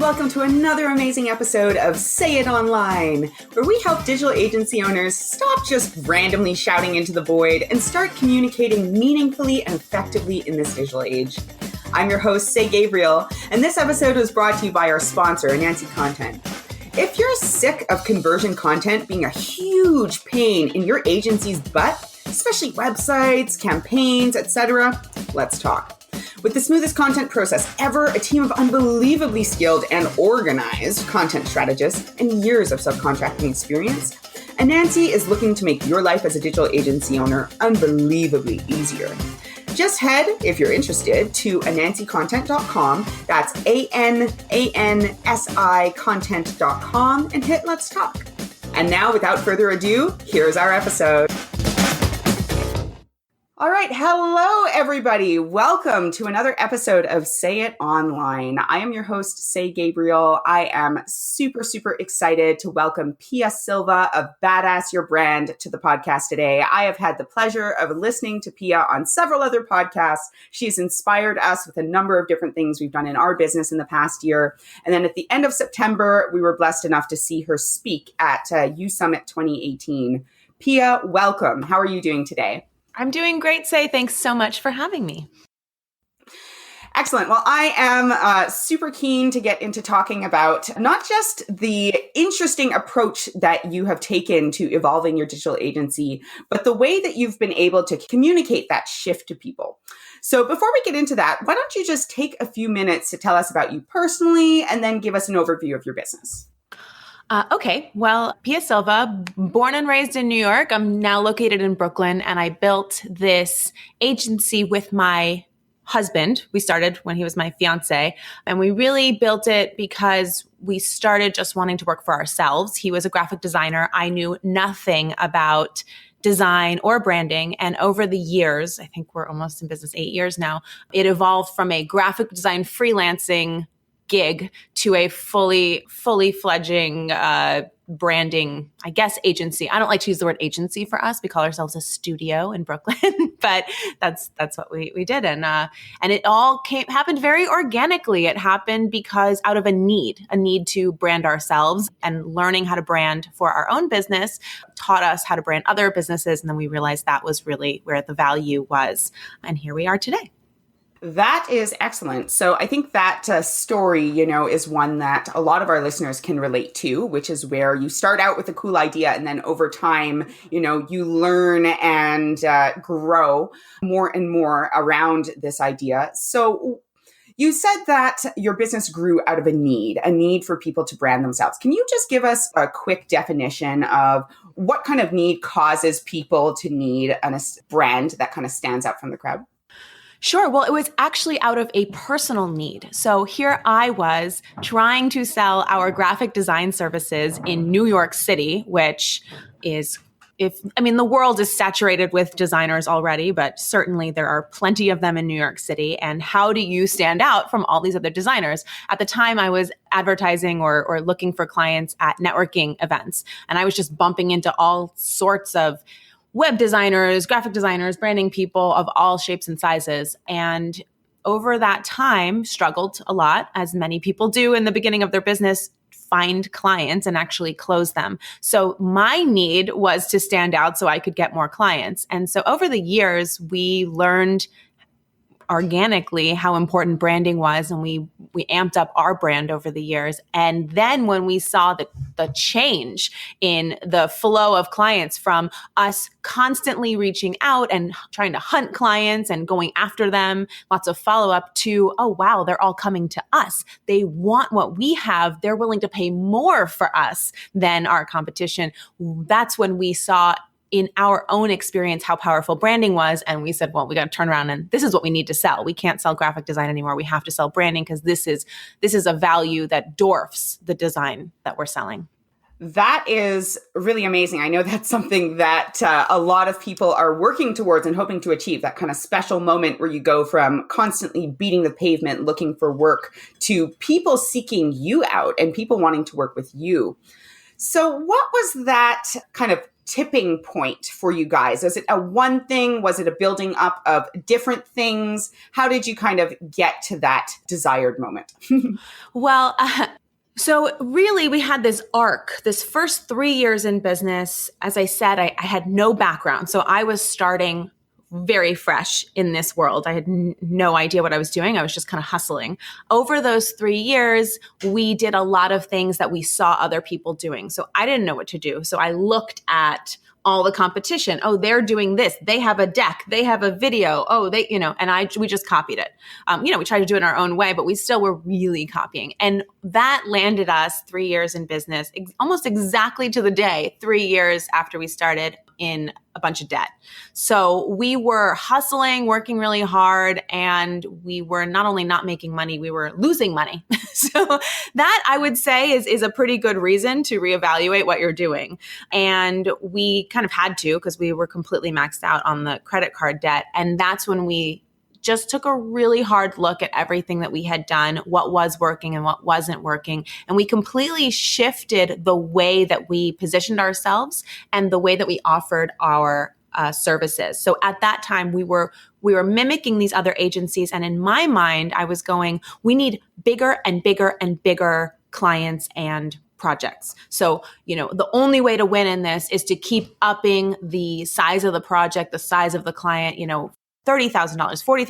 welcome to another amazing episode of Say It Online, where we help digital agency owners stop just randomly shouting into the void and start communicating meaningfully and effectively in this digital age. I'm your host, Say Gabriel, and this episode was brought to you by our sponsor, Nancy Content. If you're sick of conversion content being a huge pain in your agency's butt, especially websites, campaigns, etc., let's talk. With the smoothest content process ever, a team of unbelievably skilled and organized content strategists, and years of subcontracting experience, Anansi is looking to make your life as a digital agency owner unbelievably easier. Just head, if you're interested, to anansicontent.com, that's ANANSI content.com, and hit Let's Talk. And now, without further ado, here's our episode. All right. Hello, everybody. Welcome to another episode of Say It Online. I am your host, Say Gabriel. I am super excited to welcome Pia Silva of Badass Your Brand to the podcast today. I have had the pleasure of listening to Pia on several other podcasts. She's inspired us with a number of different things we've done in our business in the past year. And then at the end of September, we were blessed enough to see her speak at You Summit 2018. Pia, welcome. How are you doing today? I'm doing great, Say. Thanks so much for having me. Excellent. Well, I am super keen to get into talking about not just the interesting approach that you have taken to evolving your digital agency, but the way that you've been able to communicate that shift to people. So before we get into that, why don't you just take a few minutes to tell us about you personally and then give us an overview of your business? Okay. Well, Pia Silva, born and raised in New York. I'm now located in Brooklyn, and I built this agency with my husband. We started when he was my fiance, and we really built it because we started just wanting to work for ourselves. He was a graphic designer. I knew nothing about design or branding. And over the years, I think we're almost in business 8 years now, it evolved from a graphic design freelancing gig to a fully fledging branding, I guess, agency. I don't like to use the word agency for us. We call ourselves a studio in Brooklyn, but that's what we did. And it all happened very organically. It happened because out of a need to brand ourselves, and learning how to brand for our own business taught us how to brand other businesses. And then we realized that was really where the value was. And here we are today. That is excellent. So I think that story, is one that a lot of our listeners can relate to, which is where you start out with a cool idea and then over time, you learn and grow more and more around this idea. So you said that your business grew out of a need for people to brand themselves. Can you just give us a quick definition of what kind of need causes people to need a brand that kind of stands out from the crowd? Sure. Well, it was actually out of a personal need. So here I was trying to sell our graphic design services in New York City, which is, the world is saturated with designers already, but certainly there are plenty of them in New York City. And how do you stand out from all these other designers? At the time, I was advertising or looking for clients at networking events, and I was just bumping into all sorts of web designers, graphic designers, branding people of all shapes and sizes. And over that time, struggled a lot, as many people do in the beginning of their business, find clients and actually close them. So my need was to stand out so I could get more clients. And so over the years, we learned organically how important branding was, and we amped up our brand over the years. And then when we saw the change in the flow of clients from us constantly reaching out and trying to hunt clients and going after them, lots of follow-up, to, oh, wow, they're all coming to us. They want what we have. They're willing to pay more for us than our competition. That's when we saw in our own experience how powerful branding was. And we said, well, we got to turn around, and this is what we need to sell. We can't sell graphic design anymore. We have to sell branding, because this is a value that dwarfs the design that we're selling. That is really amazing. I know that's something that a lot of people are working towards and hoping to achieve, that kind of special moment where you go from constantly beating the pavement, looking for work, to people seeking you out and people wanting to work with you. So what was that kind of tipping point for you guys? Is it a one thing? Was it a building up of different things? How did you kind of get to that desired moment? Well, so really we had this arc, this first 3 years in business. As I said, I had no background. So I was starting very fresh in this world. I had no idea what I was doing. I was just kind of hustling. Over those 3 years, we did a lot of things that we saw other people doing. So I didn't know what to do. So I looked at all the competition. Oh, they're doing this. They have a deck. They have a video. Oh, we just copied it. We tried to do it in our own way, but we still were really copying. And that landed us 3 years in business, almost exactly to the day, 3 years after we started, in a bunch of debt. So we were hustling, working really hard, and we were not only not making money, we were losing money. So that, I would say, is a pretty good reason to reevaluate what you're doing. And we kind of had to, because we were completely maxed out on the credit card debt. And that's when we just took a really hard look at everything that we had done, what was working and what wasn't working. And we completely shifted the way that we positioned ourselves and the way that we offered our services. So at that time, we were mimicking these other agencies. And in my mind, I was going, we need bigger and bigger and bigger clients and projects. So, the only way to win in this is to keep upping the size of the project, the size of the client, $30,000, $40,000,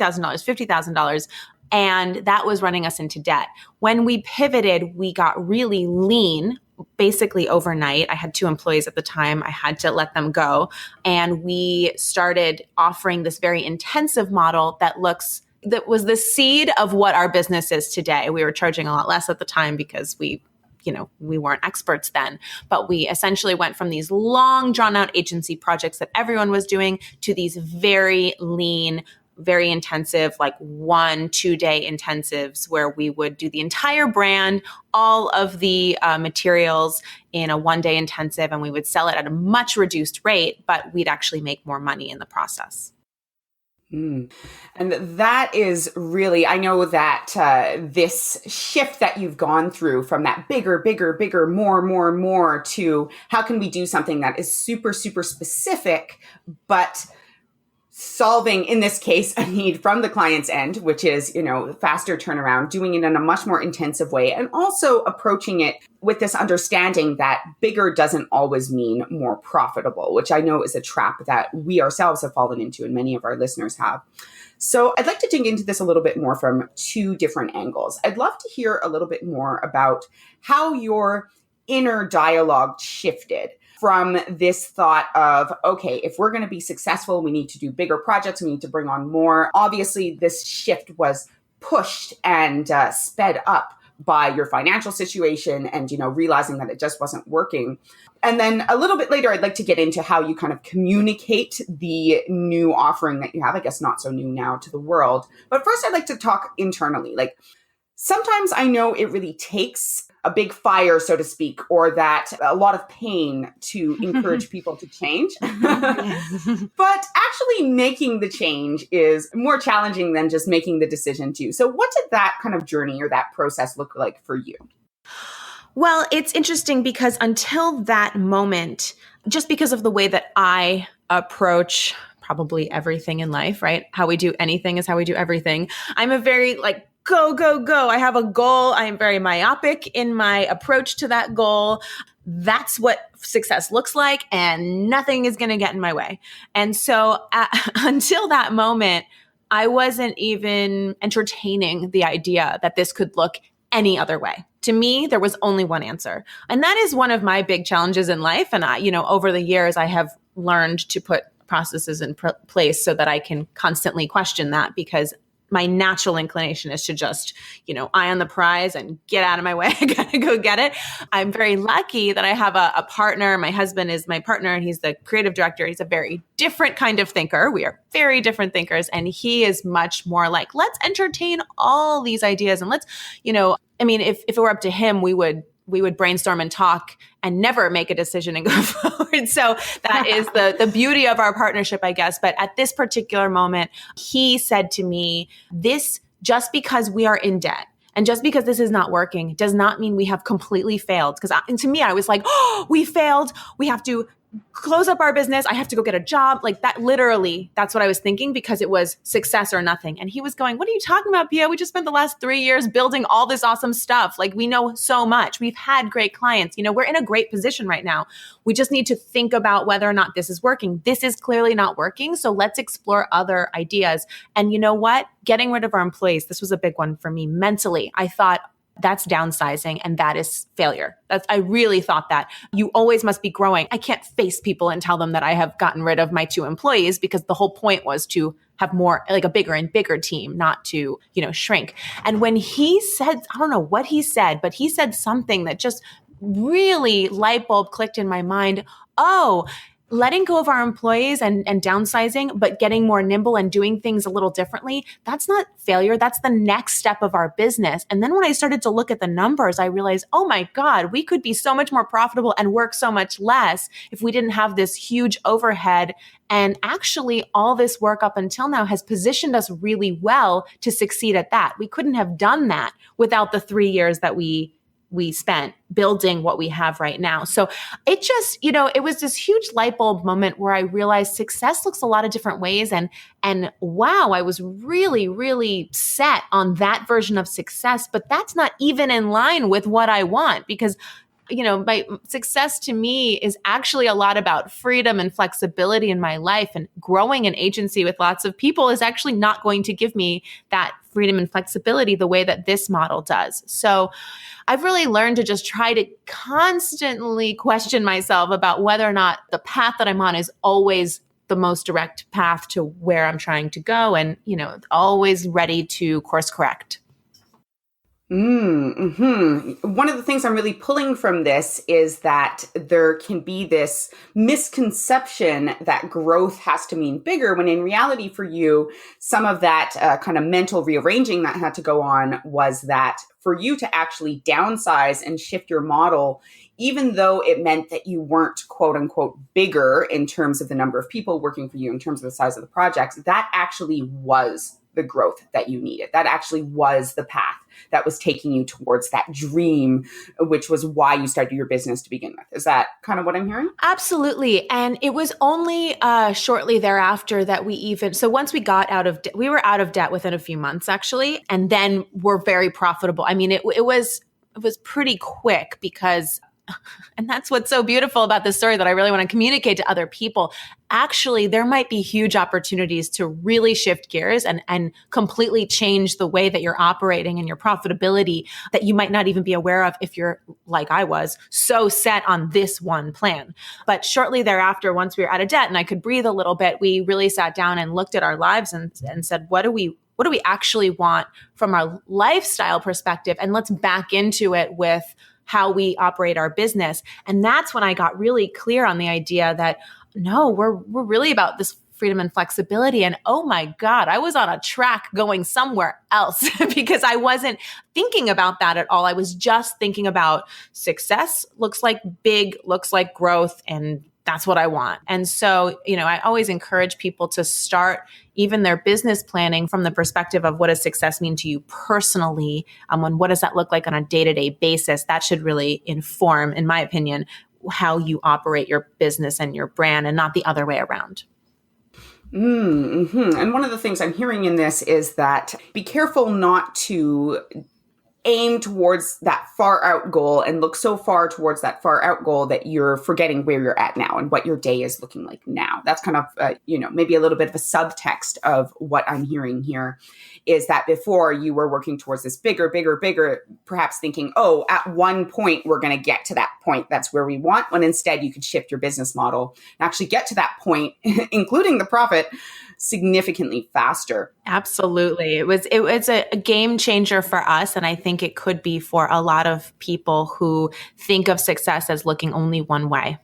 $50,000. And that was running us into debt. When we pivoted, we got really lean, basically overnight. I had 2 employees at the time. I had to let them go. And we started offering this very intensive model that was the seed of what our business is today. We were charging a lot less at the time because we weren't experts then, but we essentially went from these long drawn out agency projects that everyone was doing to these very lean, very intensive, like 1-2 day intensives where we would do the entire brand, all of the materials in a 1 day intensive, and we would sell it at a much reduced rate, but we'd actually make more money in the process. And that is really, I know that this shift that you've gone through from that bigger, more to how can we do something that is super, super specific, but solving, in this case, a need from the client's end, which is, faster turnaround, doing it in a much more intensive way, and also approaching it with this understanding that bigger doesn't always mean more profitable, which I know is a trap that we ourselves have fallen into and many of our listeners have. So I'd like to dig into this a little bit more from 2 different angles. I'd love to hear a little bit more about how your inner dialogue shifted from this thought of, okay, if we're going to be successful, we need to do bigger projects, we need to bring on more. Obviously, this shift was pushed and sped up by your financial situation and, realizing that it just wasn't working. And then a little bit later, I'd like to get into how you kind of communicate the new offering that you have, I guess not so new now, to the world. But first, I'd like to talk internally. Like, sometimes I know it really takes a big fire, so to speak, or that a lot of pain to encourage people to change. But actually making the change is more challenging than just making the decision to. So what did that kind of journey or that process look like for you? Well, it's interesting because until that moment, just because of the way that I approach probably everything in life, right? How we do anything is how we do everything. I'm a very go, go, go. I have a goal. I am very myopic in my approach to that goal. That's what success looks like, and nothing is going to get in my way. And so until that moment, I wasn't even entertaining the idea that this could look any other way. To me, there was only one answer. And that is one of my big challenges in life. And over the years, I have learned to put processes in place so that I can constantly question that, because my natural inclination is to just, eye on the prize and get out of my way. I gotta go get it. I'm very lucky that I have a partner. My husband is my partner and he's the creative director. He's a very different kind of thinker. We are very different thinkers. And he is much more like, let's entertain all these ideas. And let's, if it were up to him, we would brainstorm and talk and never make a decision and go forward. So that is the beauty of our partnership, I guess. But at this particular moment, he said to me, this, just because we are in debt and just because this is not working does not mean we have completely failed. Because to me, I was like, oh, we failed. We have to close up our business. I have to go get a job. Like that, literally, that's what I was thinking because it was success or nothing. And he was going, what are you talking about, Pia? We just spent the last 3 years building all this awesome stuff. Like we know so much. We've had great clients. We're in a great position right now. We just need to think about whether or not this is working. This is clearly not working. So let's explore other ideas. And you know what? Getting rid of our employees. This was a big one for me mentally. I thought, that's downsizing and that is failure. I really thought that. You always must be growing. I can't face people and tell them that I have gotten rid of my 2 employees because the whole point was to have more, like a bigger and bigger team, not to, shrink. And when he said, I don't know what he said, but he said something that just really light bulb clicked in my mind. Oh, letting go of our employees and downsizing, but getting more nimble and doing things a little differently, that's not failure. That's the next step of our business. And then when I started to look at the numbers, I realized, oh my God, we could be so much more profitable and work so much less if we didn't have this huge overhead. And actually, all this work up until now has positioned us really well to succeed at that. We couldn't have done that without the 3 years that we spent building what we have right now. So it just, it was this huge light bulb moment where I realized success looks a lot of different ways. And wow, I was really, really set on that version of success, but that's not even in line with what I want because my success to me is actually a lot about freedom and flexibility in my life, and growing an agency with lots of people is actually not going to give me that freedom and flexibility the way that this model does. So I've really learned to just try to constantly question myself about whether or not the path that I'm on is always the most direct path to where I'm trying to go, and, always ready to course correct. One of the things I'm really pulling from this is that there can be this misconception that growth has to mean bigger, when in reality for you, some of that kind of mental rearranging that had to go on was that for you to actually downsize and shift your model, even though it meant that you weren't quote unquote bigger in terms of the number of people working for you, in terms of the size of the projects, that actually was the growth that you needed. That actually was the path that was taking you towards that dream, which was why you started your business to begin with. Is that kind of what I'm hearing? Absolutely. And it was only shortly thereafter that so once we got we were out of debt within a few months actually, and then we're very profitable. I mean, it was pretty quick because, and that's what's so beautiful about this story that I really want to communicate to other people. Actually, there might be huge opportunities to really shift gears and completely change the way that you're operating and your profitability that you might not even be aware of if you're, like I was, so set on this one plan. But shortly thereafter, once we were out of debt and I could breathe a little bit, we really sat down and looked at our lives and said, what do we actually want from our lifestyle perspective? And let's back into it with how we operate our business. And that's when I got really clear on the idea that no, we're really about this freedom and flexibility. And oh my God, I was on a track going somewhere else because I wasn't thinking about that at all. I was just thinking about success looks like big, looks like growth, and that's what I want. And so, I always encourage people to start even their business planning from the perspective of what does success mean to you personally, and what does that look like on a day-to-day basis. That should really inform, in my opinion, how you operate your business and your brand, and not the other way around. And one of the things I'm hearing in this is that be careful not to aim towards that far out goal and look so far towards that far out goal that you're forgetting where you're at now and what your day is looking like now. That's kind of, maybe a little bit of a subtext of what I'm hearing here, is that before you were working towards this bigger, perhaps thinking, oh, at one point we're going to get to that point. That's where we want. When instead you could shift your business model and actually get to that point, including the profit, significantly faster. Absolutely. It was a game changer for us. And I think it could be for a lot of people who think of success as looking only one way.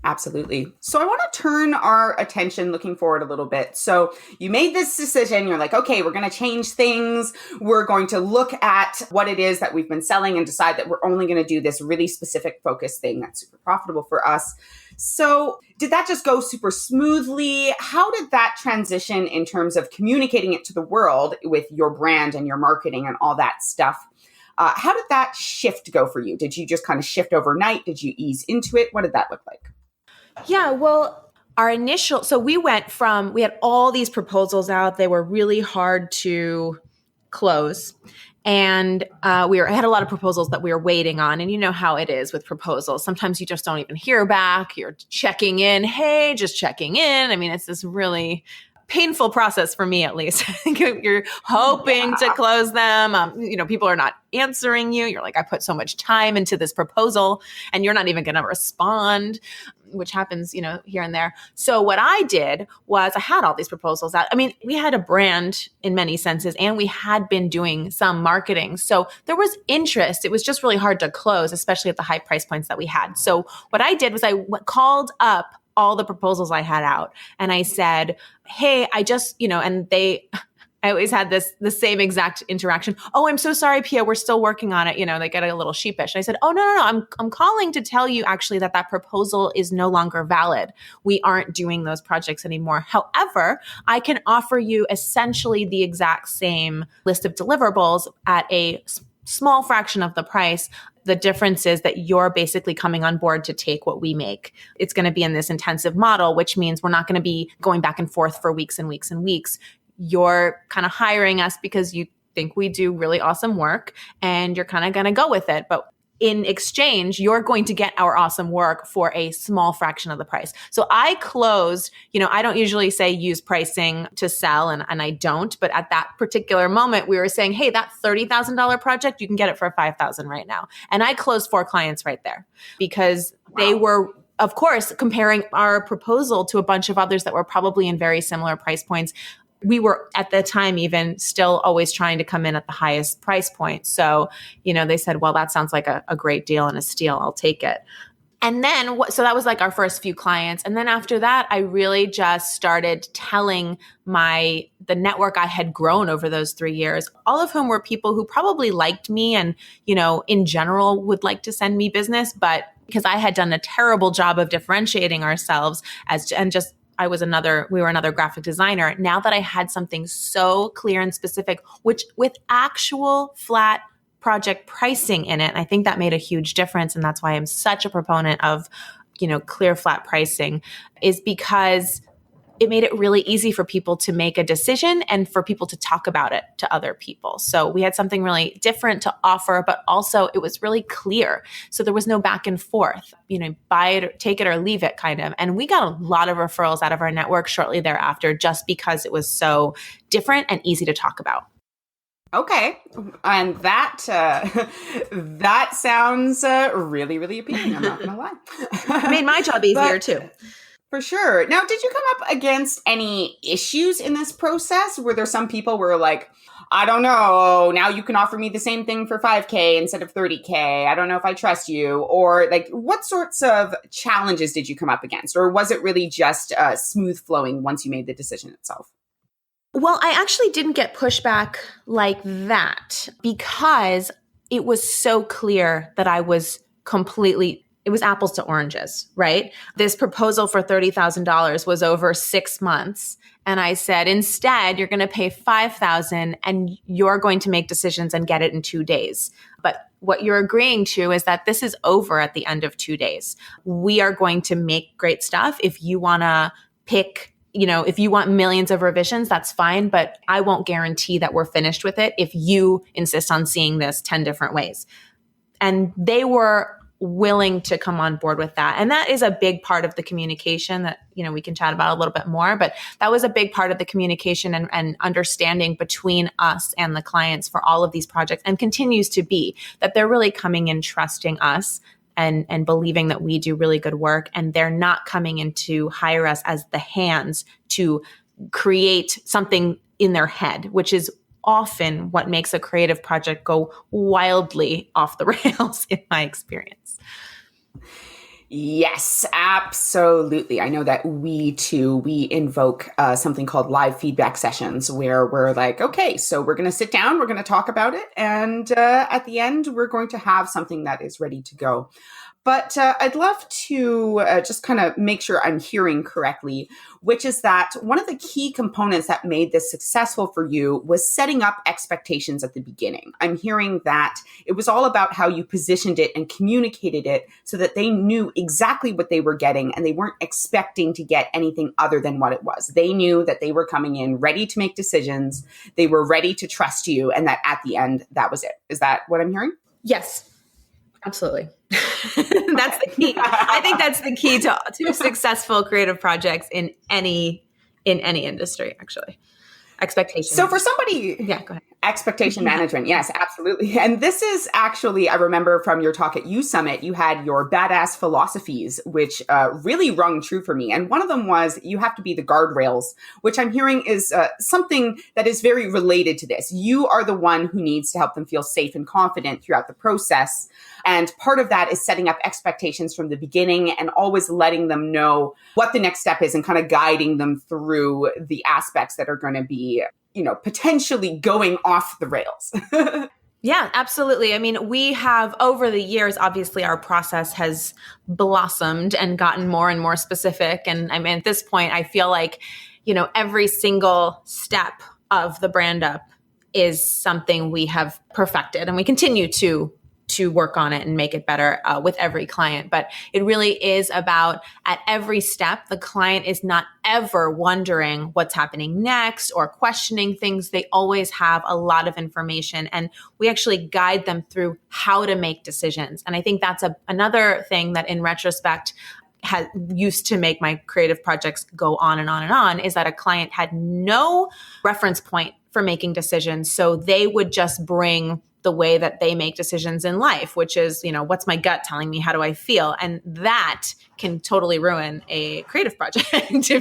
Absolutely. So I want to turn our attention looking forward a little bit. So you made this decision. You're like, okay, we're going to change things. We're going to look at what it is that we've been selling and decide that we're only going to do this really specific focus thing that's super profitable for us. So did that just go super smoothly? How did that transition in terms of communicating it to the world with your brand and your marketing and all that stuff? How did that shift go for you? Did you just kind of shift overnight? Did you ease into it? What did that look like? Yeah, well, so we had all these proposals out. They were really hard to close. And I had a lot of proposals that we were waiting on. And you know how it is with proposals. Sometimes you just don't even hear back. You're checking in. Hey, just checking in. I mean, it's this really painful process for me, at least. You're hoping to close them. People are not answering you. You're like, I put so much time into this proposal and you're not even going to respond, which happens, here and there. So what I did was I had all these proposals out. I mean, we had a brand in many senses and we had been doing some marketing. So there was interest. It was just really hard to close, especially at the high price points that we had. So what I did was I called up all the proposals I had out and I said, hey, I always had the same exact interaction. Oh, I'm so sorry, Pia, we're still working on it. They get a little sheepish. And I said, oh, no, I'm calling to tell you actually that proposal is no longer valid. We aren't doing those projects anymore. However, I can offer you essentially the exact same list of deliverables at a small fraction of the price. The difference is that you're basically coming on board to take what we make. It's going to be in this intensive model, which means we're not going to be going back and forth for weeks and weeks and weeks. You're kind of hiring us because you think we do really awesome work and you're kind of going to go with it. But in exchange, you're going to get our awesome work for a small fraction of the price. So I closed, I don't usually say use pricing to sell, and I don't. But at that particular moment, we were saying, hey, that $30,000 project, you can get it for $5,000 right now. And I closed 4 clients right there because they were, of course, comparing our proposal to a bunch of others that were probably in very similar price points. We were at the time even still always trying to come in at the highest price point. So, they said, well, that sounds like a great deal and a steal. I'll take it. And then, so that was like our first few clients. And then after that, I really just started telling the network I had grown over those 3 years, all of whom were people who probably liked me and, in general would like to send me business. But because I had done a terrible job of differentiating ourselves we were another graphic designer. Now that I had something so clear and specific, which with actual flat project pricing in it, I think that made a huge difference. And that's why I'm such a proponent of, clear flat pricing, is because it made it really easy for people to make a decision and for people to talk about it to other people. So we had something really different to offer, but also it was really clear. So there was no back and forth, buy it, or take it or leave it kind of. And we got a lot of referrals out of our network shortly thereafter, just because it was so different and easy to talk about. Okay. And that sounds really, really appealing. I'm not going to lie. It made my job easier too. For sure. Now, did you come up against any issues in this process? Were there some people who were like, I don't know, now you can offer me the same thing for $5,000 instead of $30,000. I don't know if I trust you. Or like, what sorts of challenges did you come up against? Or was it really just smooth flowing once you made the decision itself? Well, I actually didn't get pushback like that because it was so clear that it was apples to oranges, right? This proposal for $30,000 was over 6 months. And I said, instead, you're going to pay $5,000 and you're going to make decisions and get it in 2 days. But what you're agreeing to is that this is over at the end of 2 days. We are going to make great stuff. If you want to pick, if you want millions of revisions, that's fine. But I won't guarantee that we're finished with it if you insist on seeing this 10 different ways. And they were willing to come on board with that. And that is a big part of the communication that, we can chat about a little bit more, but that was a big part of the communication and understanding between us and the clients for all of these projects, and continues to be that they're really coming in trusting us and believing that we do really good work. And they're not coming in to hire us as the hands to create something in their head, which is often what makes a creative project go wildly off the rails in my experience. Yes, absolutely. I know that we invoke something called live feedback sessions where we're like, okay, so we're going to sit down, we're going to talk about it. And at the end, we're going to have something that is ready to go. But I'd love to just kind of make sure I'm hearing correctly, which is that one of the key components that made this successful for you was setting up expectations at the beginning. I'm hearing that it was all about how you positioned it and communicated it so that they knew exactly what they were getting and they weren't expecting to get anything other than what it was. They knew that they were coming in ready to make decisions, they were ready to trust you, and that at the end, that was it. Is that what I'm hearing? Yes, absolutely. That's the key. I think that's the key to successful creative projects in any industry, actually. Expectations. So for somebody, yeah, go ahead. Expectation management. Yes, absolutely. And this is actually, I remember from your talk at You Summit, you had your badass philosophies, which really rung true for me. And one of them was you have to be the guardrails, which I'm hearing is something that is very related to this. You are the one who needs to help them feel safe and confident throughout the process. And part of that is setting up expectations from the beginning and always letting them know what the next step is and kind of guiding them through the aspects that are going to be, potentially going off the rails. Yeah, absolutely. I mean, we have over the years, obviously our process has blossomed and gotten more and more specific. And I mean, at this point, I feel like, every single step of the brand up is something we have perfected and we continue to work on it and make it better with every client. But it really is about at every step, the client is not ever wondering what's happening next or questioning things. They always have a lot of information and we actually guide them through how to make decisions. And I think that's another thing that in retrospect used to make my creative projects go on and on and on is that a client had no reference point for making decisions. So they would just bring the way that they make decisions in life, which is, what's my gut telling me? How do I feel? And that can totally ruin a creative project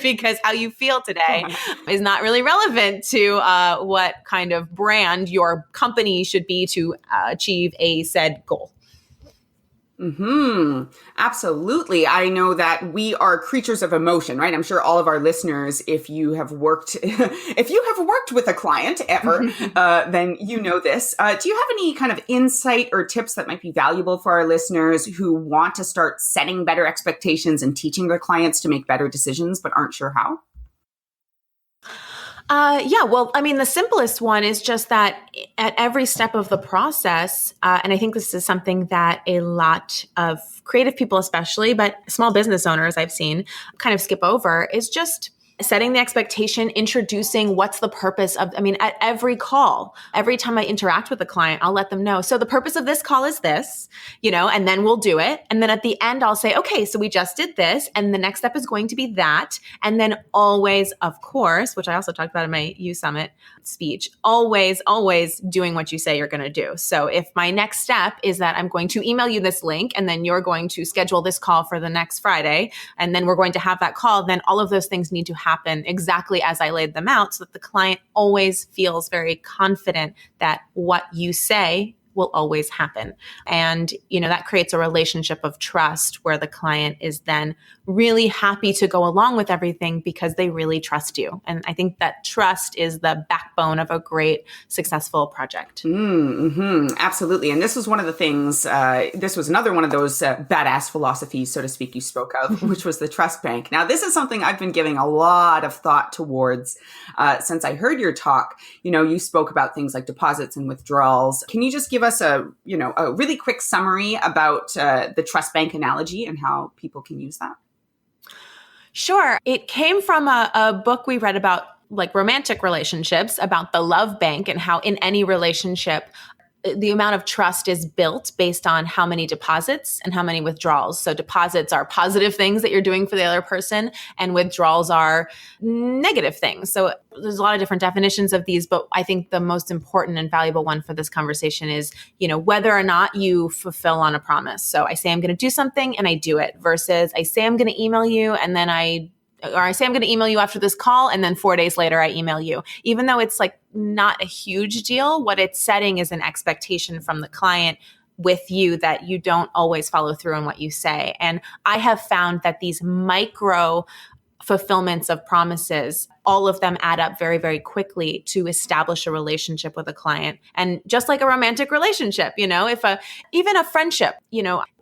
because how you feel today is not really relevant to what kind of brand your company should be to achieve a said goal. Absolutely. I know that we are creatures of emotion, right? I'm sure all of our listeners, if you have worked with a client ever, then you know this. Do you have any kind of insight or tips that might be valuable for our listeners who want to start setting better expectations and teaching their clients to make better decisions, but aren't sure how? Well, I mean, the simplest one is just that at every step of the process, and I think this is something that a lot of creative people especially, but small business owners I've seen kind of skip over, is just setting the expectation, introducing what's the purpose of, at every call, every time I interact with a client, I'll let them know. So the purpose of this call is this, and then we'll do it. And then at the end, I'll say, okay, so we just did this. And the next step is going to be that. And then always, of course, which I also talked about in my You Summit speech, always doing what you say you're going to do. So if my next step is that I'm going to email you this link and then you're going to schedule this call for the next Friday, and then we're going to have that call, then all of those things need to happen exactly as I laid them out so that the client always feels very confident that what you say will always happen. And, that creates a relationship of trust where the client is then really happy to go along with everything because they really trust you. And I think that trust is the backbone of a great, successful project. Absolutely. And this was one of the things, this was another one of those badass philosophies, so to speak, you spoke of, which was the trust bank. Now, this is something I've been giving a lot of thought towards since I heard your talk. You spoke about things like deposits and withdrawals. Can you just give us a really quick summary about the trust bank analogy and how people can use that? Sure. It came from a book we read about like romantic relationships, about the love bank and how in any relationship, the amount of trust is built based on how many deposits and how many withdrawals. So deposits are positive things that you're doing for the other person, and withdrawals are negative things. So there's a lot of different definitions of these, but I think the most important and valuable one for this conversation is, whether or not you fulfill on a promise. So I say I'm going to do something and I do it, versus I say I'm going to email you and then I say I'm going to email you after this call, and then 4 days later I email you. Even though it's like not a huge deal, what it's setting is an expectation from the client with you that you don't always follow through on what you say. And I have found that these micro fulfillments of promises, all of them add up very, very quickly to establish a relationship with a client. And just like a romantic relationship, even a friendship,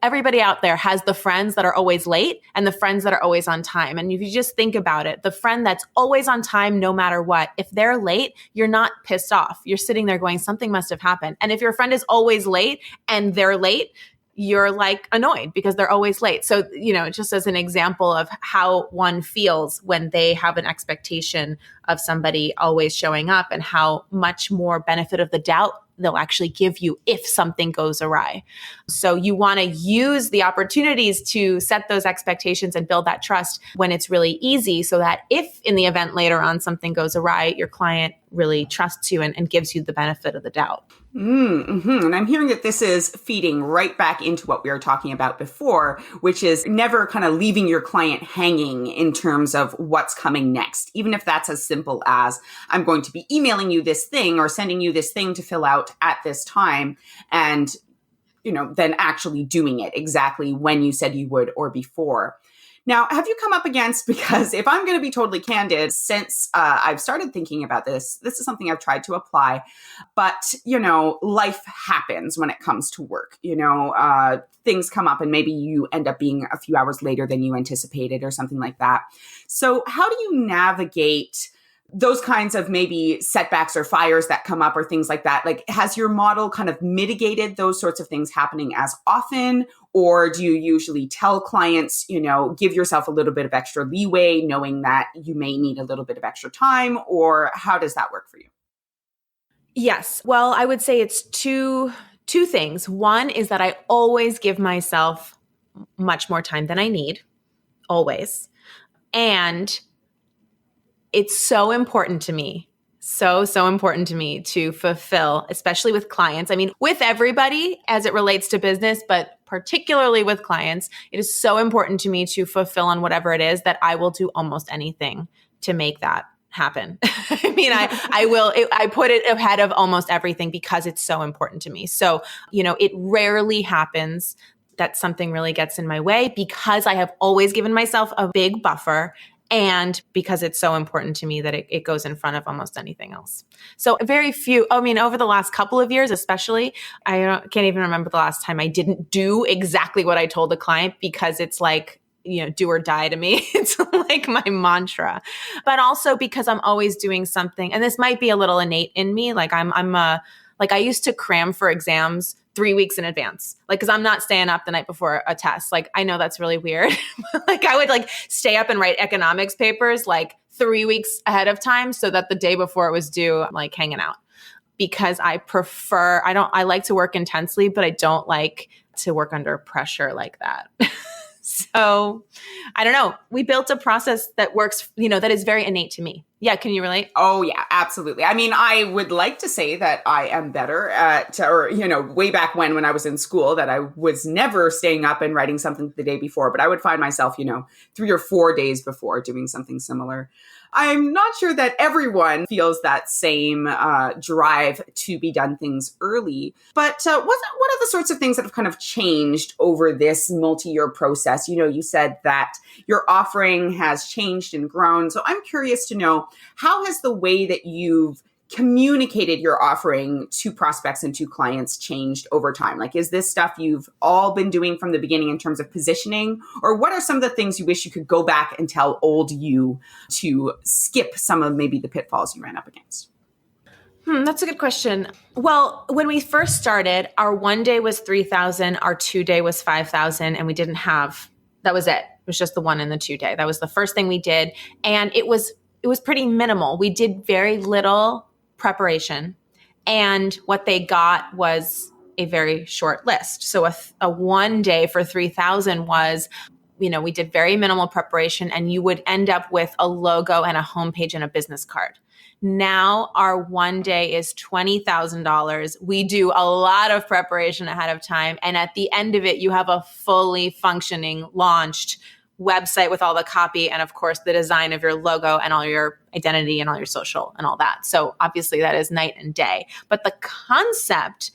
everybody out there has the friends that are always late and the friends that are always on time. And if you just think about it, the friend that's always on time, no matter what, if they're late, you're not pissed off. You're sitting there going, something must have happened. And if your friend is always late and they're late, you're like annoyed because they're always late. So, just as an example of how one feels when they have an expectation of somebody always showing up and how much more benefit of the doubt they'll actually give you if something goes awry. So you want to use the opportunities to set those expectations and build that trust when it's really easy, so that if in the event later on something goes awry, your client really trusts you and gives you the benefit of the doubt. Mm-hmm. And I'm hearing that this is feeding right back into what we were talking about before, which is never kind of leaving your client hanging in terms of what's coming next. Even if that's as simple as, I'm going to be emailing you this thing or sending you this thing to fill out at this time, and, then actually doing it exactly when you said you would or before. Now, have you come up against, because if I'm going to be totally candid, since I've started thinking about this is something I've tried to apply, but, life happens when it comes to work. Things come up and maybe you end up being a few hours later than you anticipated or something like that. So how do you navigate those kinds of maybe setbacks or fires that come up or things like that? Like, has your model kind of mitigated those sorts of things happening as often? Or do you usually tell clients, give yourself a little bit of extra leeway, knowing that you may need a little bit of extra time? Or how does that work for you? Yes. Well, I would say it's two things. One is that I always give myself much more time than I need, always. And it's so important to me, so important to me to fulfill, especially with clients. I mean, with everybody as it relates to business, but particularly with clients, it is so important to me to fulfill on whatever it is that I will do almost anything to make that happen. I mean, I put it ahead of almost everything because it's so important to me. So, it rarely happens that something really gets in my way because I have always given myself a big buffer, and because it's so important to me that it goes in front of almost anything else. So very few, over the last couple of years, especially, can't even remember the last time I didn't do exactly what I told a client, because it's like, do or die to me. It's like my mantra, but also because I'm always doing something. And this might be a little innate in me. Like I used to cram for exams 3 weeks in advance, because I'm not staying up the night before a test. I know that's really weird. I would stay up and write economics papers 3 weeks ahead of time so that the day before it was due, I'm hanging out, because I like to work intensely, but I don't like to work under pressure like that. So I don't know. We built a process that works, that is very innate to me. Yeah. Can you relate? Oh, yeah, absolutely. I mean, I would like to say that I am better at, or, way back when I was in school, that I was never staying up and writing something the day before, but I would find myself, 3 or 4 days before doing something similar. I'm not sure that everyone feels that same drive to be done things early, but what are the sorts of things that have kind of changed over this multi-year process? You said that your offering has changed and grown. So I'm curious to know, how has the way that you've communicated your offering to prospects and to clients changed over time? Is this stuff you've all been doing from the beginning in terms of positioning? Or what are some of the things you wish you could go back and tell old you to skip some of maybe the pitfalls you ran up against? That's a good question. Well, when we first started, our 1 day was 3,000, our 2 day was 5,000, and that was it. It was just the 1 and the 2 day. That was the first thing we did. And it was pretty minimal. We did very little preparation, and what they got was a very short list. So a 1 day for 3,000 was, we did very minimal preparation, and you would end up with a logo and a homepage and a business card. Now our 1 day is $20,000. We do a lot of preparation ahead of time, and at the end of it, you have a fully functioning, launched website with all the copy, and of course the design of your logo and all your identity and all your social and all that. So obviously that is night and day, but the concept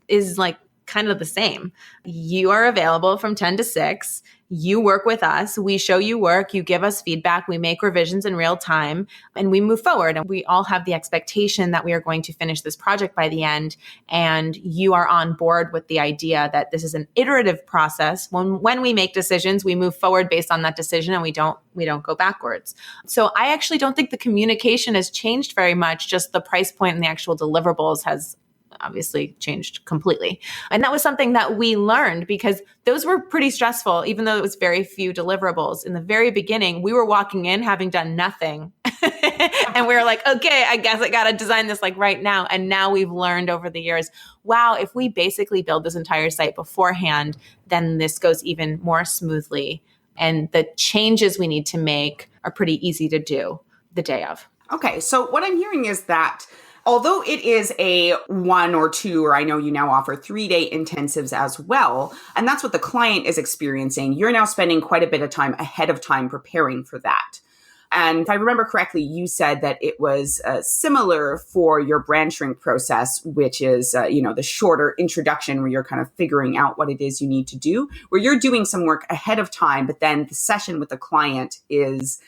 is kind of the same. You are available from 10 to 6. you work with us, we show you work, you give us feedback, we make revisions in real time, and we move forward. And we all have the expectation that we are going to finish this project by the end. And you are on board with the idea that this is an iterative process. When we make decisions, we move forward based on that decision, and we don't go backwards. So I actually don't think the communication has changed very much. Just the price point and the actual deliverables has obviously changed completely. And that was something that we learned because those were pretty stressful, even though it was very few deliverables. In the very beginning, we were walking in having done nothing. And we were like, okay, I guess I got to design this like right now. And now we've learned over the years, wow, if we basically build this entire site beforehand, then this goes even more smoothly. And the changes we need to make are pretty easy to do the day of. Okay. So what I'm hearing is that although it is a 1 or 2, or I know you now offer 3-day intensives as well, and that's what the client is experiencing, you're now spending quite a bit of time ahead of time preparing for that. And if I remember correctly, you said that it was similar for your brand shrink process, which is, the shorter introduction where you're kind of figuring out what it is you need to do, where you're doing some work ahead of time, but then the session with the client is,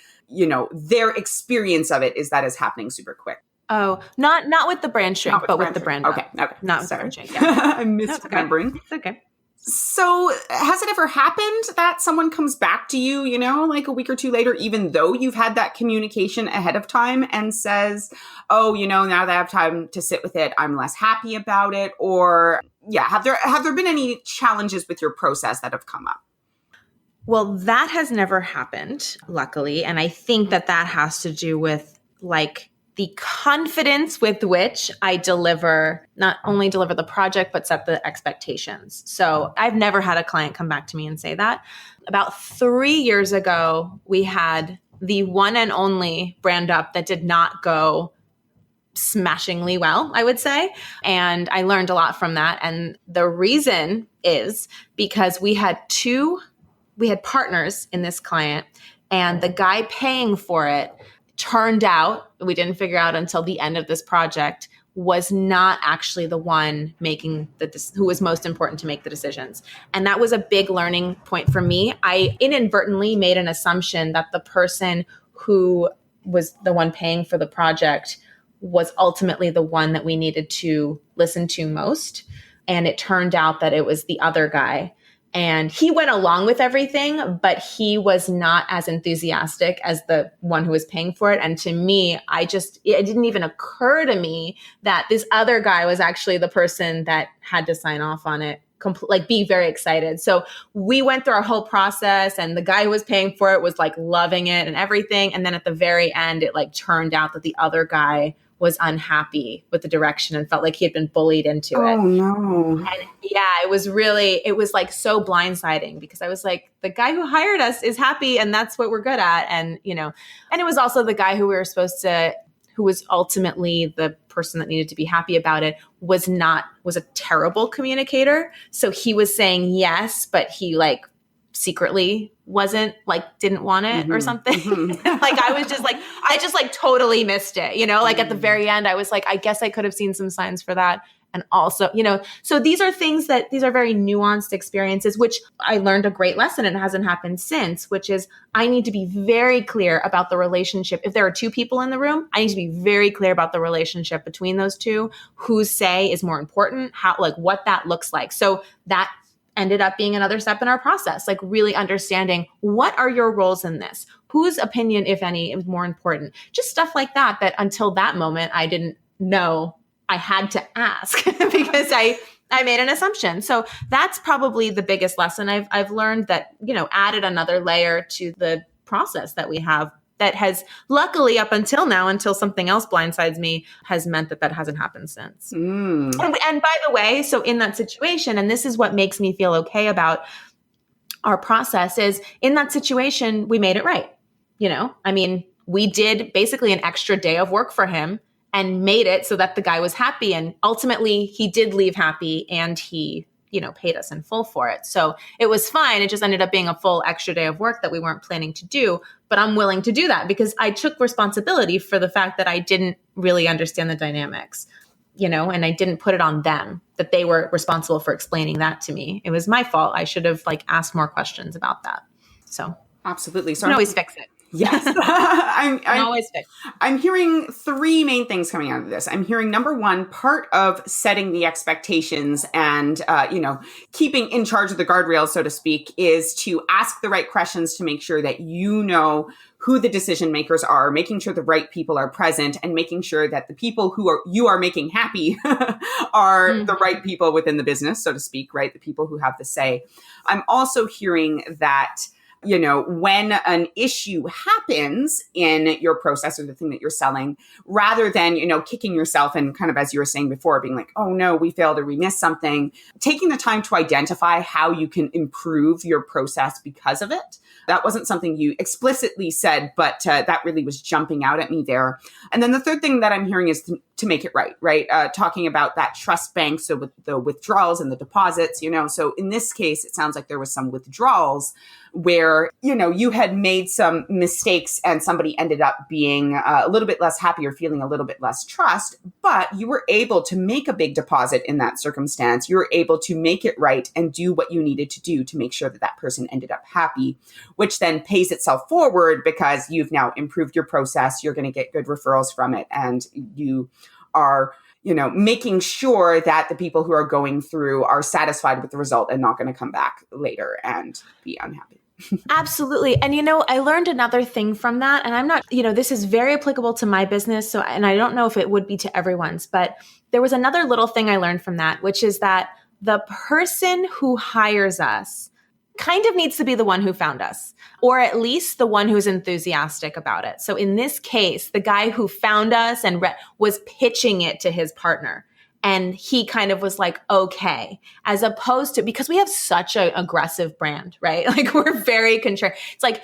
their experience of it is that is happening super quick. Oh, not with the brand shrink, but with the brand. Okay. Not with the brand shrink. Yeah. I'm misremembering. It's okay. So has it ever happened that someone comes back to you, like a week or two later, even though you've had that communication ahead of time and says, oh, now that I have time to sit with it, I'm less happy about it? Or have there been any challenges with your process that have come up? Well, that has never happened, luckily. And I think that has to do with the confidence with which I not only deliver the project, but set the expectations. So I've never had a client come back to me and say that. About 3 years ago, we had the one and only brand up that did not go smashingly well, I would say. And I learned a lot from that. And the reason is because we had partners in this client, and the guy paying for it turned out, we didn't figure out until the end of this project, was not actually the one who was most important to make the decisions. And that was a big learning point for me. I inadvertently made an assumption that the person who was the one paying for the project was ultimately the one that we needed to listen to most. And it turned out that it was the other guy. And he went along with everything, but he was not as enthusiastic as the one who was paying for it. And to me, it didn't even occur to me that this other guy was actually the person that had to sign off on it, be very excited. So we went through our whole process, and the guy who was paying for it was loving it and everything. And then at the very end, it turned out that the other guy was unhappy with the direction and felt like he had been bullied into it. Oh no. And it was so blindsiding, because I was like, the guy who hired us is happy and that's what we're good at. And, and it was also the guy who who was ultimately the person that needed to be happy about it, was a terrible communicator. So he was saying yes, but he secretly wasn't didn't want it or something. Mm-hmm. I just totally missed it, at the very end, I was like, I guess I could have seen some signs for that. And also, so these are very nuanced experiences, which I learned a great lesson, and it hasn't happened since, which is I need to be very clear about the relationship. If there are 2 people in the room, I need to be very clear about the relationship between those 2, whose say is more important, what that looks like. So that ended up being another step in our process, really understanding what are your roles in this? Whose opinion, if any, is more important? Just stuff like that until that moment, I didn't know I had to ask because I made an assumption. So that's probably the biggest lesson I've learned, that, added another layer to the process that we have, that has luckily up until now, until something else blindsides me, has meant that hasn't happened since. And by the way, so in that situation, and this is what makes me feel okay about our process, is in that situation, we made it right. We did basically an extra day of work for him and made it so that the guy was happy. And ultimately he did leave happy, and he paid us in full for it. So it was fine. It just ended up being a full extra day of work that we weren't planning to do. But I'm willing to do that because I took responsibility for the fact that I didn't really understand the dynamics, and I didn't put it on them, that they were responsible for explaining that to me. It was my fault. I should have asked more questions about that. So absolutely. So you can always fix it. Yes. I'm hearing three main things coming out of this. I'm hearing number one, part of setting the expectations and, keeping in charge of the guardrails, so to speak, is to ask the right questions to make sure that you know who the decision makers are, making sure the right people are present, and making sure that the people you are making happy are the right people within the business, so to speak, right? The people who have the say. I'm also hearing that when an issue happens in your process or the thing that you're selling, rather than, kicking yourself and kind of, as you were saying before, being like, oh no, we failed or we missed something, taking the time to identify how you can improve your process because of it. That wasn't something you explicitly said, but that really was jumping out at me there. And then the third thing that I'm hearing is to make it right? Talking about that trust bank. So with the withdrawals and the deposits, so in this case, it sounds like there was some withdrawals where, you had made some mistakes and somebody ended up being a little bit less happy or feeling a little bit less trust, but you were able to make a big deposit in that circumstance. You were able to make it right and do what you needed to do to make sure that that person ended up happy, which then pays itself forward because you've now improved your process. You're going to get good referrals from it. And you are making sure that the people who are going through are satisfied with the result and not going to come back later and be unhappy. Absolutely. And, I learned another thing from that, and I'm not, this is very applicable to my business. So, and I don't know if it would be to everyone's, but there was another little thing I learned from that, which is that the person who hires us kind of needs to be the one who found us, or at least the one who's enthusiastic about it. So in this case, the guy who found us and was pitching it to his partner. And he kind of was like, okay, as opposed to, because we have such an aggressive brand, right? Like we're very contrary. It's like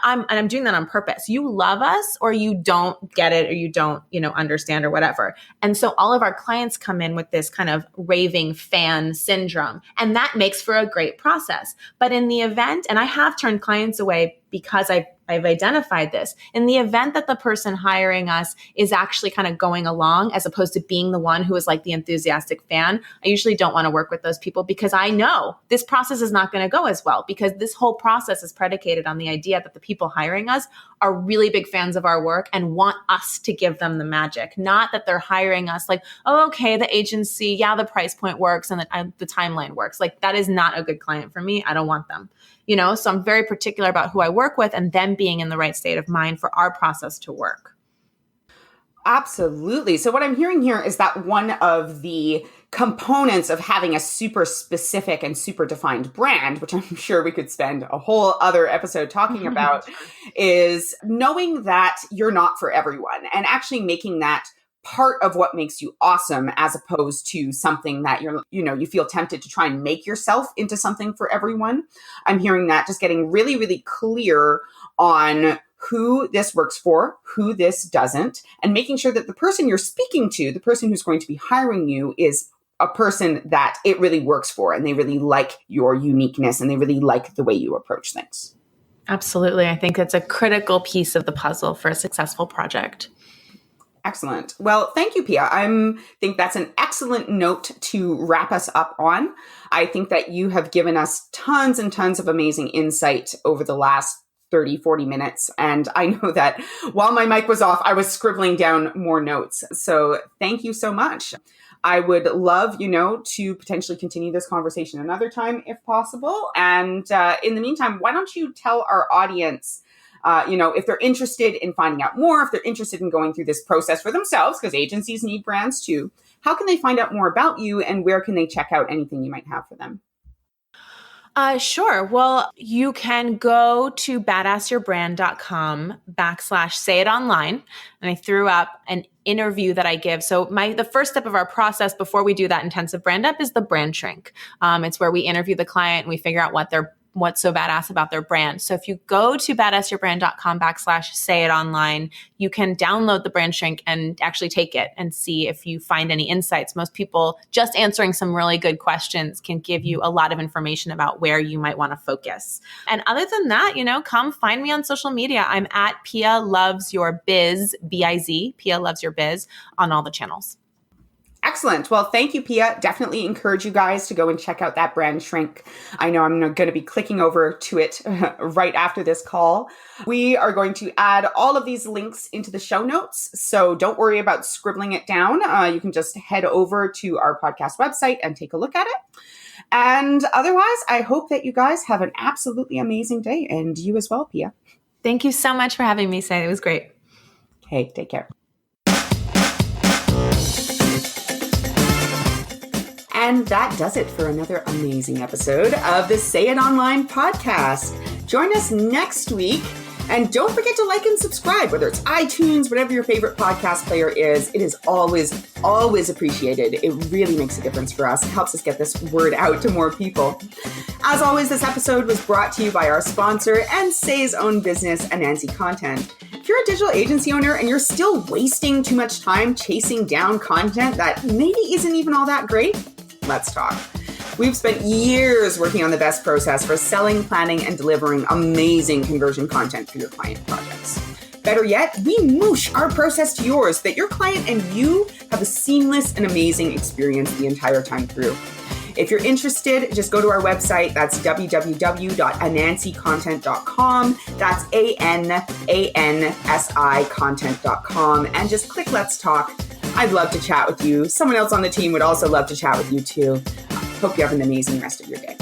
I'm doing that on purpose. You love us or you don't get it or you don't, understand or whatever. And so all of our clients come in with this kind of raving fan syndrome, and that makes for a great process. But in the event, and I have turned clients away because I've identified this. In the event that the person hiring us is actually kind of going along as opposed to being the one who is like the enthusiastic fan, I usually don't want to work with those people because I know this process is not going to go as well, because this whole process is predicated on the idea that the people hiring us are really big fans of our work and want us to give them the magic, not that they're hiring us like, oh, okay, the agency, yeah, the price point works and the timeline works. Like that is not a good client for me. I don't want them. So I'm very particular about who I work with and them being in the right state of mind for our process to work. Absolutely. So what I'm hearing here is that one of the components of having a super specific and super defined brand, which I'm sure we could spend a whole other episode talking about, is knowing that you're not for everyone and actually making that part of what makes you awesome, as opposed to something that you feel tempted to try and make yourself into something for everyone. I'm hearing that just getting really, really clear on who this works for, who this doesn't, and making sure that the person you're speaking to, the person who's going to be hiring you, is a person that it really works for, and they really like your uniqueness and they really like the way you approach things. Absolutely. I think it's a critical piece of the puzzle for a successful project. Excellent. Well, thank you, Pia. I think that's an excellent note to wrap us up on. I think that you have given us tons and tons of amazing insight over the last 30, 40 minutes. And I know that while my mic was off, I was scribbling down more notes. So thank you so much. I would love, to potentially continue this conversation another time if possible. And in the meantime, why don't you tell our audience if they're interested in finding out more, if they're interested in going through this process for themselves, because agencies need brands too, how can they find out more about you and where can they check out anything you might have for them? Sure. Well, you can go to badassyourbrand.com/say-it-online. And I threw up an interview that I give. So the first step of our process before we do that intensive brand up is the brand shrink. It's where we interview the client and we figure out what's so badass about their brand. So if you go to badassyourbrand.com/say-it-online, you can download the brand shrink and actually take it and see if you find any insights. Most people just answering some really good questions can give you a lot of information about where you might want to focus. And other than that, come find me on social media. I'm at Pia Loves Your Biz, B-I-Z, Pia Loves Your Biz on all the channels. Excellent. Well, thank you, Pia. Definitely encourage you guys to go and check out that brand shrink. I know I'm going to be clicking over to it right after this call. We are going to add all of these links into the show notes, so don't worry about scribbling it down. You can just head over to our podcast website and take a look at it. And otherwise, I hope that you guys have an absolutely amazing day, and you as well, Pia. Thank you so much for having me, Say. It was great. Okay, take care. And that does it for another amazing episode of the Say It Online podcast. Join us next week. And don't forget to like and subscribe, whether it's iTunes, whatever your favorite podcast player is. It is always, always appreciated. It really makes a difference for us. It helps us get this word out to more people. As always, this episode was brought to you by our sponsor and Say's own business, Anansi Content. If you're a digital agency owner and you're still wasting too much time chasing down content that maybe isn't even all that great, let's talk. We've spent years working on the best process for selling, planning, and delivering amazing conversion content for your client projects. Better yet, we moosh our process to yours so that your client and you have a seamless and amazing experience the entire time through. If you're interested, just go to our website. That's www.anansicontent.com. That's ANANSI content.com. And just click Let's Talk. I'd love to chat with you. Someone else on the team would also love to chat with you too. Hope you have an amazing rest of your day.